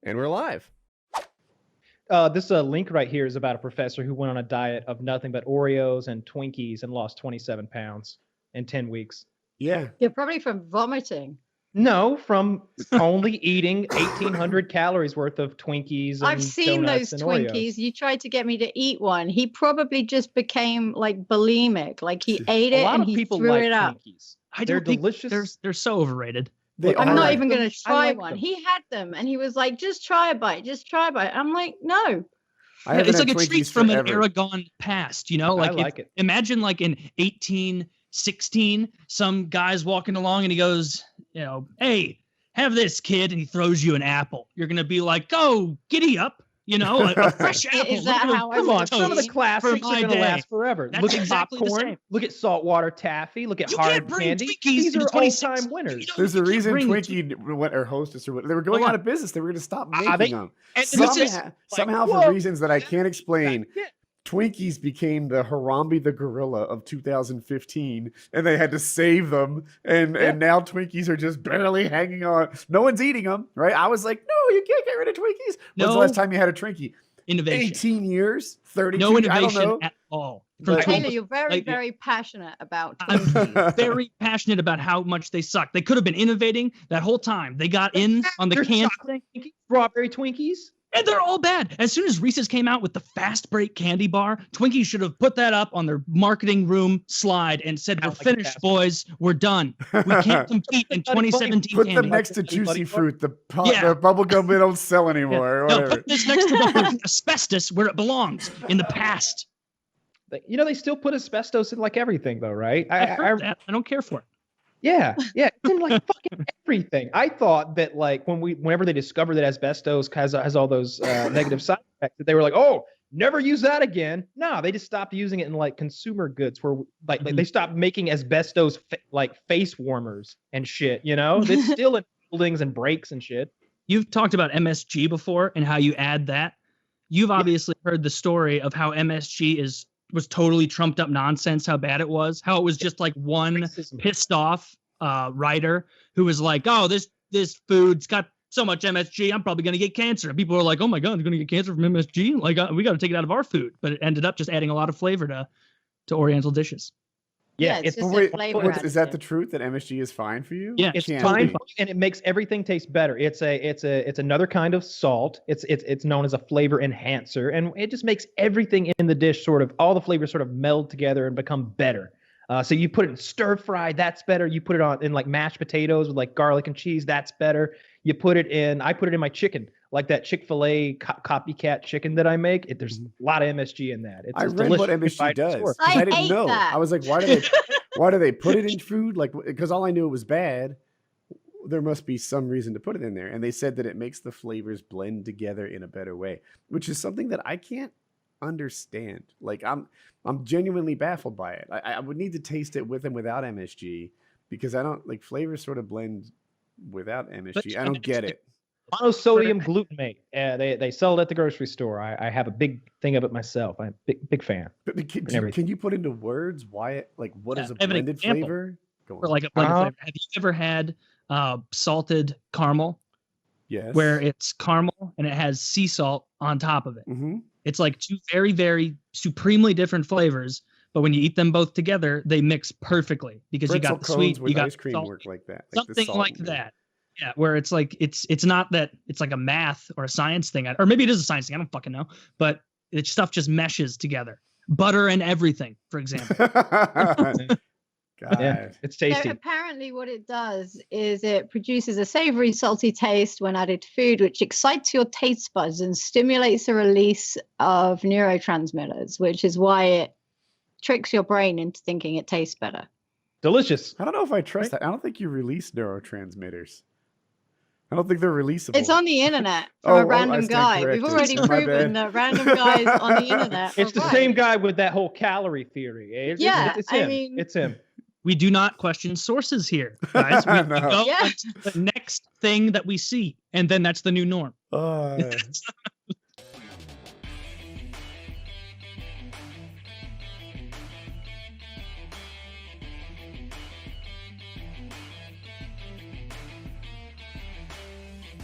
And we're live. This link right here is about a professor who went on a diet of nothing but Oreos and Twinkies and lost 27 pounds in 10 weeks. Yeah. You're probably from vomiting. No, from only eating 1,800 calories worth of Twinkies and I've seen those donuts and Twinkies. Oreos. You tried to get me to eat one. He probably just became like bulimic. Like he ate A it lot and of he people threw like it up. Twinkies. I They're don't think delicious. they're so overrated. They I'm are. not even going to I try like one. them. He had them and he was like, just try a bite. Just try a bite. I'm like, no. I haven't It's had like a treat Twinkies from an forever. era gone past, you know? I Like, like it. Imagine like in 1816, some guy's walking along and he goes, you know, hey, have this, kid, and he throws you an apple. You're going to be like, go, giddy up, you know, a fresh apple. Is that Look at how I Come would on, some of the taste? classics my are going to day. last forever. That's Look at exactly the popcorn. same. Look at saltwater taffy. Look at You hard can't bring candy. Twinkies These into are 26. all-time winners. You know, There's a you can't reason bring Twinkie went or Hostess or what they were going Hold out on. of business. They were going to stop making they- them. And Somehow, this is like, somehow whoa. for reasons that I can't explain, Yeah. Twinkies became the Harambe the gorilla of 2015, and they had to save them. And now Twinkies are just barely hanging on. No one's eating them, right? I was like, no, you can't get rid of Twinkies. When's the No. last time you had a Twinkie? innovation. 18 years? 32? No I don't innovation know. at all. But- Taylor, you're very, Like, very passionate about I'm Twinkies. very passionate about how much they suck. They could have been innovating that whole time. They got in on the They're can chocolate Twinkies, strawberry Twinkies. and they're all bad. As soon as Reese's came out with the fast break candy bar, Twinkies should have put that up on their marketing room slide and said, I "We're like finished, fast boys. We're done. We can't compete in Buddy, 2017 Put candy." them next to Buddy, Juicy buddy. Fruit, the Yeah. bubble gum they don't sell anymore. Or No, whatever. put this next to the asbestos where it belongs in the past. You know, they still put asbestos in like everything, though, right? I've heard that. I don't care for it. Yeah, it's in like fucking everything. I thought that like whenever they discovered that asbestos has all those negative side effects, that they were like, oh, never use that again. No, they just stopped using it in like consumer goods, where like they stopped making asbestos like face warmers and shit. You know, it's still in buildings and brakes and shit. You've talked about MSG before and how you add that. You've obviously heard the story of how MSG was totally trumped up nonsense, how bad it was, how it was just like one Racism. pissed off writer who was like, oh, this food's got so much MSG, I'm probably going to get cancer. And people were like, oh my God, you're going to get cancer from MSG? Like, we got to take it out of our food. But it ended up just adding a lot of flavor to Oriental dishes. Yeah, it's just But a wait, flavor is that the additive. truth that MSG is fine for you? Yeah, It's Can't- fine, and it makes everything taste better. It's another kind of salt. It's known as a flavor enhancer, and it just makes everything in the dish all the flavors sort of meld together and become better. So you put it in stir fry, that's better. You put it in like mashed potatoes with like garlic and cheese, that's better. I put it in my chicken, like that Chick-fil-A copycat chicken that I make. There's a lot of MSG in that. I It's read what delicious. MSG does. 'Cause I I didn't hate know. that. I was like, why do they put it in food? Like, because all I knew it was bad. There must be some reason to put it in there. And they said that it makes the flavors blend together in a better way, which is something that I can't understand. Like, I'm genuinely baffled by it. I would need to taste it with and without MSG, because I don't like flavors sort of blend without MSG. I don't get it. Monosodium glutamate. They sell it at the grocery store. I have a big thing of it myself. I'm a big fan. But and everything. can you put into words why it, like, what is a I have an blended example. flavor? Go Or on. like a blended Uh-huh. flavor. Have you ever had salted caramel, Yes. where it's caramel and it has sea salt on top of it? Mm-hmm. It's like two very, very supremely different flavors, but when you eat them both together, they mix perfectly because you got the sweet, with you got ice cream salt, work like that. the something salt like and- that. Yeah, where it's like it's not that it's like a math or a science thing, or maybe it is a science thing. I don't fucking know, but stuff just meshes together. Butter and everything, for example. God. Yeah, it's So tasty. apparently what it does is it produces a savory, salty taste when added to food, which excites your taste buds and stimulates the release of neurotransmitters, which is why it tricks your brain into thinking it tastes better. Delicious. I don't know if I trust that. I don't think you release neurotransmitters. I don't think they're releasable. It's on the internet from Oh, a I random stand guy. We've corrected. already My proven bad. that random guys on the internet. It's are the right. same guy with that whole calorie theory. Yeah, it's I him. mean- It's him. We do not question sources here, guys. We No. go Yeah. on to the next thing that we see, and then that's the new norm.